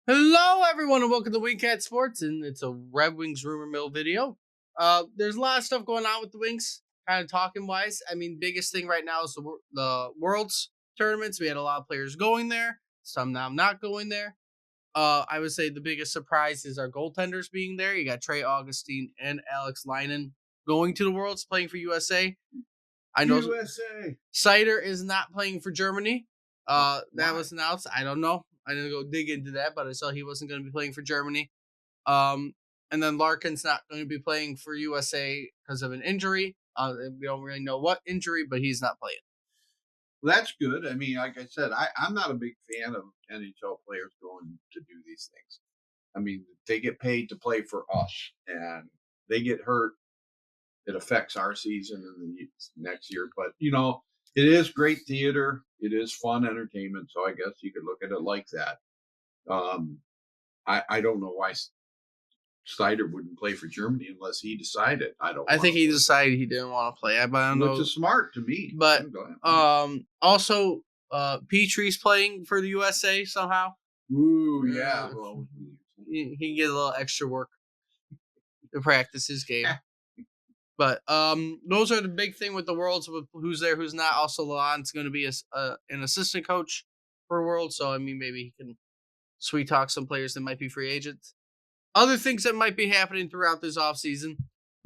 Hello, everyone, and welcome to Wingcat Sports, and it's a Red Wings rumor mill video. There's a lot of stuff going on with the Wings, kind of talking wise. I mean, biggest thing right now is the World's tournaments. We had a lot of players going there, some now not going there. I would say the biggest surprise is our goaltenders being there. You got Trey Augustine and Alex Linen going to the Worlds, playing for USA. I know USA. Sider is not playing for Germany. That Why? was announced. I don't know. I didn't go dig into that, but I saw he wasn't going to be playing for Germany. Um, and then Larkin's not going to be playing for USA because of an injury. We don't really know what injury, but he's not playing. Well, that's good. I mean, like I said, I'm not a big fan of NHL players going to do these things. I mean, they get paid to play for us, and they get hurt. It affects our season and the next year. But, it is great theater. It is fun entertainment. So I guess you could look at it like that. Um, I don't know why Snyder wouldn't play for Germany unless he decided I think he play. decided he didn't want to play. But I don't Which know. is smart to me. But Go ahead. also, Petrie's playing for the USA somehow. Ooh, yeah. Well, He can get a little extra work to practice his game. But those are the big thing with the Worlds, with who's there, who's not. Also, Lalonde's going to be an assistant coach for World, so I mean, maybe he can sweet talk some players that might be free agents. Other things that might be happening throughout this offseason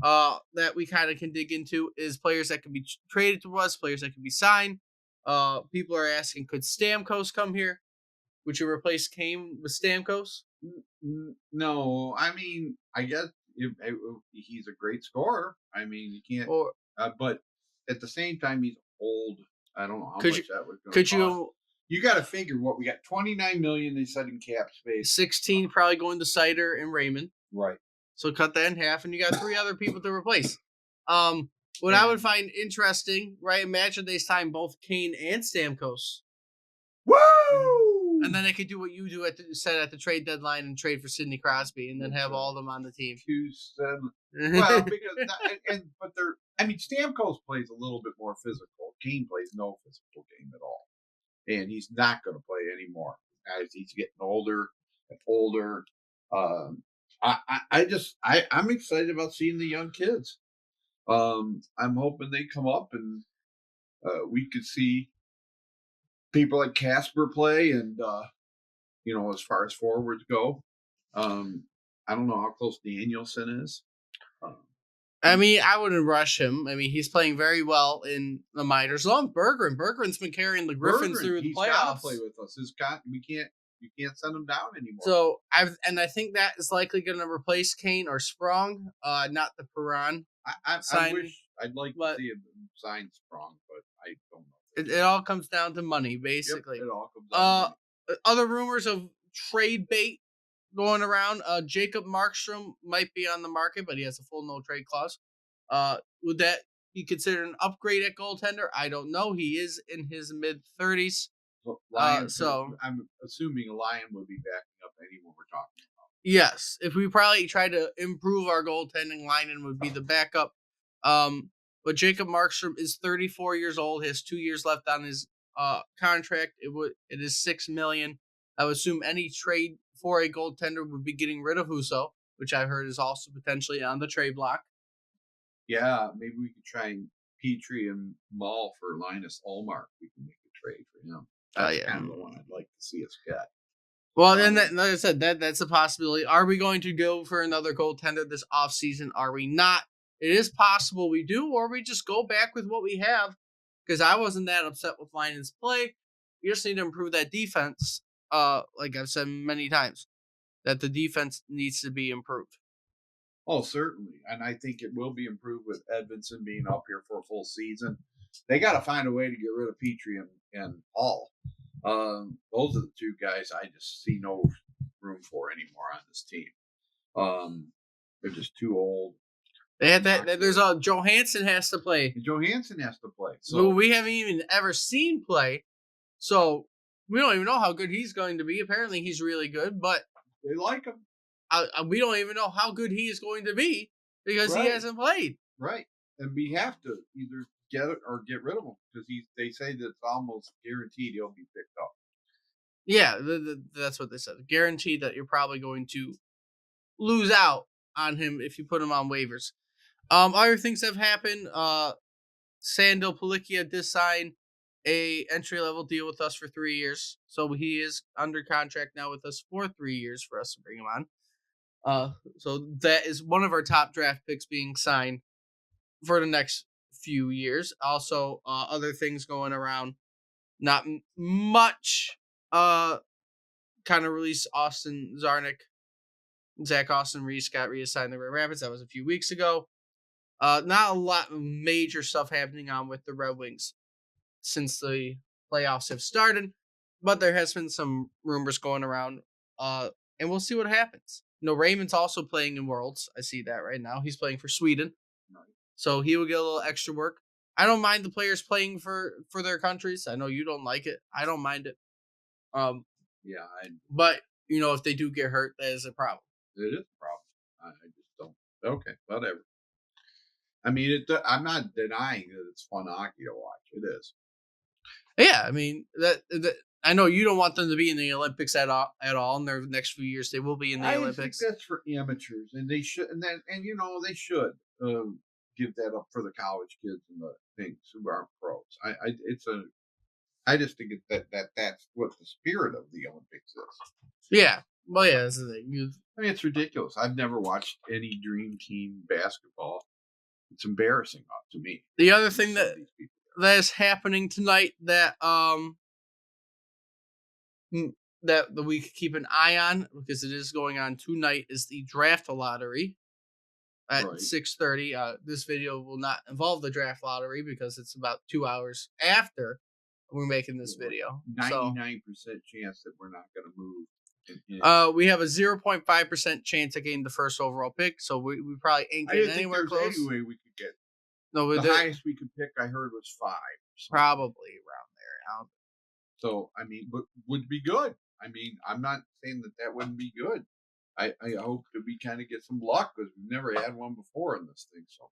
that we kind of can dig into is players that can be traded to us, players that can be signed. People are asking, could Stamkos come here? Would you replace Kane with Stamkos? No, I mean, I guess if he's a great scorer. I mean, you can't. Or But at the same time, he's old. I don't know how could much you that was going to could cost. you You got to figure what we got. 29 million. They said in cap space. 16 probably going to Sider and Raymond. Right. So cut that in half, and you got three other people to replace. What I would find interesting, right? Imagine they sign both Kane and Stamkos. Woo! And then they could do what you do at the trade deadline and trade for Sidney Crosby, and then have all of them on the team. Well, because I mean, Stamkos plays a little bit more physical. Kane plays no physical game at all, and he's not going to play anymore as he's getting older and older. I'm excited about seeing the young kids. I'm hoping they come up and we could see people like Casper play, and as far as forwards go, I don't know how close Danielson is. I mean, I wouldn't rush him. I mean, he's playing very well in the minors. Along Berggren. Berggren's been carrying the Griffins through the playoffs. He's got to play with us. You can't send him down anymore. So I think that is likely going to replace Kane or Sprong, not the Perron. I wish I'd like to see him sign Sprong, but I don't know. It all comes down to money, basically. Yep, it all comes down to money. Other rumors of trade bait going around. Jacob Markstrom might be on the market, but he has a full no trade clause. Would that be considered an upgrade at goaltender? I don't know. He is in his mid-30s. So I'm assuming a Lion would be backing up anyone we're talking about. Yes, if we probably try to improve our goaltending, Lion would be the backup. But Jacob Markstrom is 34 years old. He has 2 years left on his contract. It is $6 million. I would assume any trade for a goaltender would be getting rid of Husso, which I heard is also potentially on the trade block. Yeah, maybe we could try Petrie and Mall for Linus Ullmark. We can make a trade for him. That's kind of the one I'd like to see us get. Well, then, like I said, that's a possibility. Are we going to go for another goaltender this offseason? Are we not? It is possible we do, or we just go back with what we have. Because I wasn't that upset with Linen's play. We just need to improve that defense. Like I've said many times, that the defense needs to be improved. Oh, certainly. And I think it will be improved with Edvinsson being up here for a full season. They got to find a way to get rid of Petrie and Hall. Those are the two guys I just see no room for anymore on this team. They're just too old. They had that. There's Johansson has to play. Johansson has to play. So we haven't even ever seen play. So we don't even know how good he's going to be. Apparently, he's really good, but they like him. We don't even know how good he is going to be because he hasn't played. Right, and we have to either get it or get rid of him because they say that it's almost guaranteed he'll be picked up. Yeah, that's what they said. Guaranteed that you're probably going to lose out on him if you put him on waivers. Other things have happened. Sandil Palikia did sign a entry level deal with us for 3 years, so he is under contract now with us for 3 years for us to bring him on. So that is one of our top draft picks being signed for the next few years. Also, other things going around. Not much. Kind of released Austin Zarnik. Zach Austin Reese got reassigned the Red Rapids. That was a few weeks ago. Not a lot of major stuff happening on with the Red Wings since the playoffs have started, but there has been some rumors going around, and we'll see what happens. Raymond's also playing in Worlds. I see that right now. He's playing for Sweden, Right. so he will get a little extra work. I don't mind the players playing for their countries. I know you don't like it. I don't mind it. Um, Yeah, but if they do get hurt, that is a problem. it is a problem. I just don't. Okay, whatever. I mean, I'm not denying that it's fun hockey to watch. It is. Yeah, I mean that I know you don't want them to be in the Olympics at all. At all in their next few years, they will be in the I think Olympics. that's for amateurs, and they should, and they should give that up for the college kids and the things who aren't pros. I just think that's what the spirit of the Olympics is. Yeah, well, yeah, that's the thing. I mean, it's ridiculous. I've never watched any dream team basketball. It's embarrassing to me. The other thing Some that of these people. that is happening tonight mm, that we could keep an eye on because it is going on tonight is the draft lottery at Right. 6:30. This video will not involve the draft lottery because it's about 2 hours after we're making this video. So 99% chance that we're not going to move. In. we have a 0.5% chance of getting the first overall pick, so we probably ain't I getting didn't think anywhere there's any close. way we could get. No, The highest we could pick, I heard, was 5. probably around there. So, I mean, but would be good. I mean, I'm not saying that wouldn't be good. I hope that we kind of get some luck because we've never had one before in this thing. So,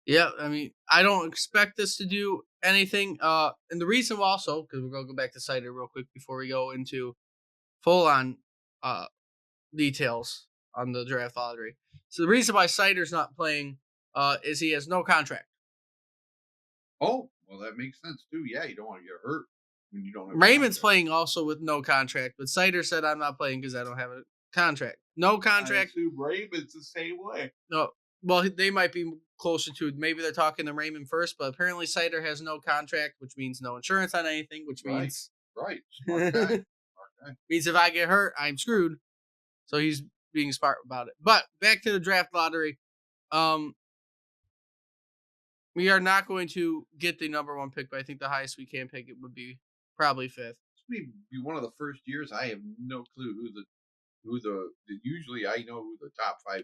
Yeah, I mean, I don't expect this to do anything. And the reason also, because we're gonna go back to Cider real quick before we go into full on uh details on the draft lottery. So the reason why Cider's not playing is he has no contract. oh, well, that makes sense too. Yeah, you don't want to get hurt when you don't have a Raymond's contract. playing also with no contract, but Cider said I'm not playing because I don't have a contract. No I contract. assume Ravens the same way. No. Well, they might be closer to. Maybe they're talking to Raymond first, but apparently Cider has no contract, which means no insurance on anything, which Right, means right. Smart guy. Smart guy. means if I get hurt, I'm screwed. So he's being smart about it. But back to the draft lottery. Um, we are not going to get the number one pick, but I think the highest we can pick it would be probably fifth. This may be one of the first years I have no clue usually I know who the top 5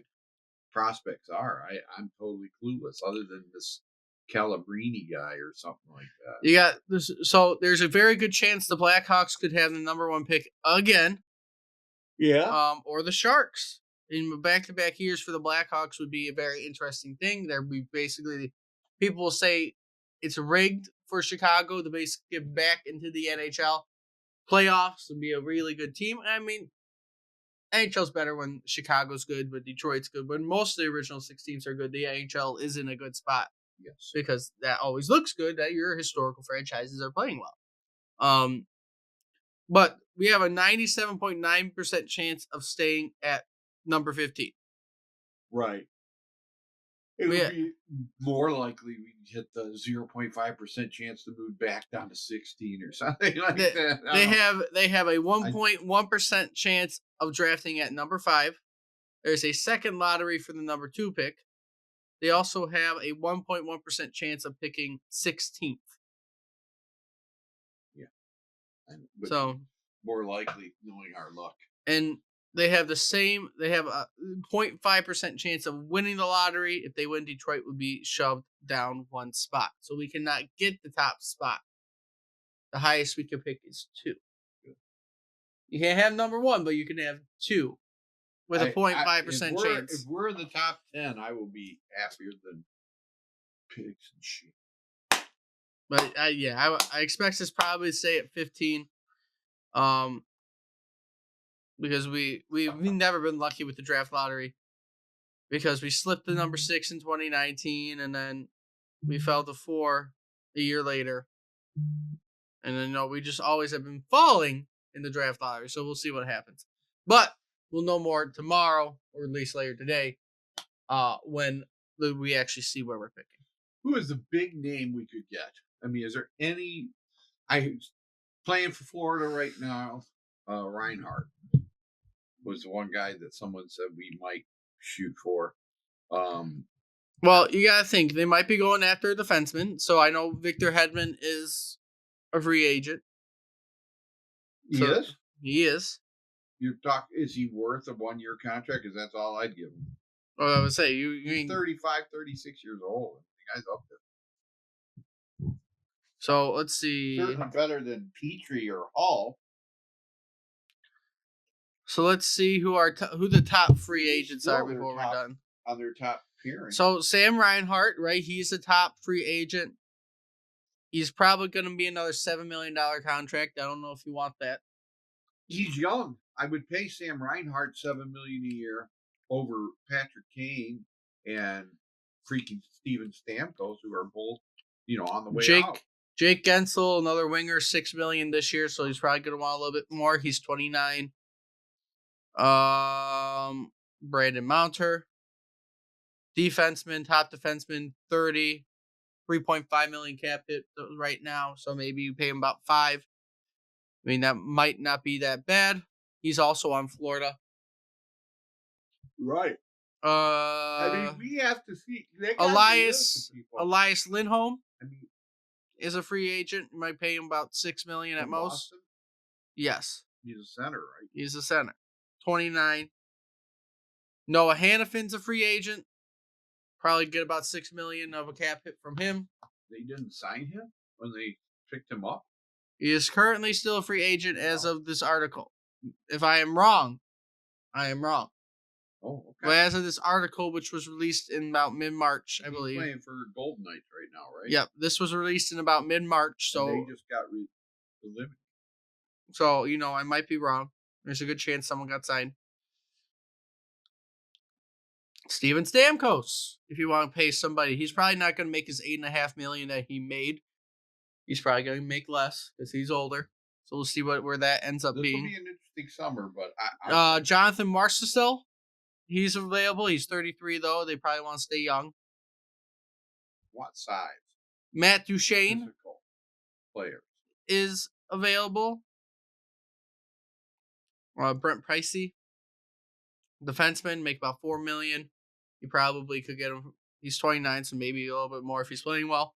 prospects are. I'm totally clueless other than this Calabrini guy or something like that. You got this. So there's a very good chance the Blackhawks could have the number one pick again. Yeah. Or the Sharks. In back-to-back years for the Blackhawks would be a very interesting thing. There be basically people will say it's rigged for Chicago to basically get back into the NHL playoffs and be a really good team. I mean, NHL's better when Chicago's good, but Detroit's good. When most of the original 6 teams are good, the NHL is in a good spot Yes. because that always looks good that your historical franchises are playing well. But we have a 97.9% chance of staying at number 15. Right. It We would be more likely we hit the 0.5% chance to move back down to 16 or something like they, that. they have a 1.1% chance of drafting at number 5. There's a second lottery for the number 2 pick. They also have a 1.1% chance of picking 16th. Yeah. So more likely knowing our luck. and they have a 0.5% chance of winning the lottery. If they win, Detroit would be shoved down 1 spot. So we cannot get the top spot. The highest we can pick is 2. You can't have number 1, but you can have 2 with a 0.5% chance. If we're in the top 10, I will be happier than pigs and sheep. But I expect this probably to stay at 15. Um, because we've never been lucky with the draft lottery because we slipped the number 6 in 2019 and then we fell to 4 a year later. And then we just always have been falling in the draft lottery. So we'll see what happens. But we'll know more tomorrow or at least later today when we actually see where we're picking. Who is the big name we could get? I mean, is there any? I playing for Florida right now. Reinhardt was the one guy that someone said we might shoot for. Um, Well, you got to think they might be going after a defenseman. So I know Victor Hedman is a free agent. he So is. he is. Is he worth a 1-year contract? Because that's all I'd give him. Well, I would say He's mean 35, 36 years old. The guy's up there. so let's see. Certainly better than Petrie or Hall. So let's see who the top free agents are Still before we're top- done. On their top pairing. So Sam Reinhart, right? He's the top free agent. He's probably going to be another $7 million contract. I don't know if you want that. He's young. I would pay Sam Reinhart $7 million a year over Patrick Kane and freaking Steven Stamkos, who are both, on the way out. Jake Gensel, another winger, $6 million this year, so he's probably going to want a little bit more. He's 29. Brandon Mounter, top defenseman, 30, 3.5 million cap hit right now. So maybe you pay him about 5. I mean, that might not be that bad. He's also on Florida. Right. I mean, we have to see. Elias Lindholm I mean, is a free agent. You might pay him about $6 million at most. Boston? Yes. He's a center, right? He's a center. 29. Noah Hannafin's a free agent. Probably get about $6 million of a cap hit from him. They didn't sign him when they picked him up. He is currently still a free agent as of this article. If I am wrong, I am wrong. Oh, okay. But as of this article, which was released in about mid-March, I believe. He's playing for Golden Knights right now, right? Yep, this was released in about mid-March, so and they just got eliminated. So I might be wrong. There's a good chance someone got signed. Steven Stamkos, if you want to pay somebody, he's probably not going to make his $8.5 million that he made. He's probably going to make less because he's older. So we'll see where that ends up being. This will be an interesting summer, but Jonathan Marchessault, he's available. He's 33 though. They probably want to stay young. What size? Matt Duchene Physical players is available. Brent Pricey, defenseman, make about $4 million. You probably could get him. He's 29, so maybe a little bit more if he's playing well.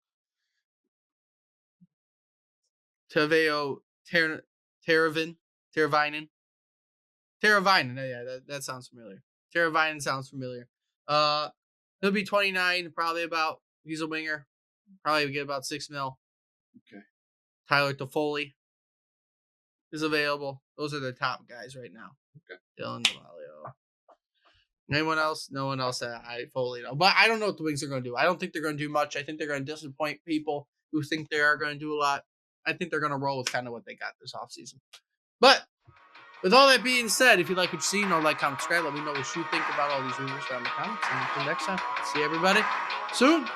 Taveo Teravainen. Yeah, that sounds familiar. Teravainen sounds familiar. He'll be 29, he's a winger. Probably get about $6 million. Okay. Tyler Toffoli is available. Those are the top guys right now. Okay. Dylan DeMaglio. Anyone else? No one else that I fully know. But I don't know what the Wings are going to do. I don't think they're going to do much. I think they're going to disappoint people who think they are going to do a lot. I think they're going to roll with kind of what they got this offseason. But with all that being said, if you like what you see, like, comment, subscribe. Let me know what you think about all these rumors down in the comments. And until next time, see everybody soon.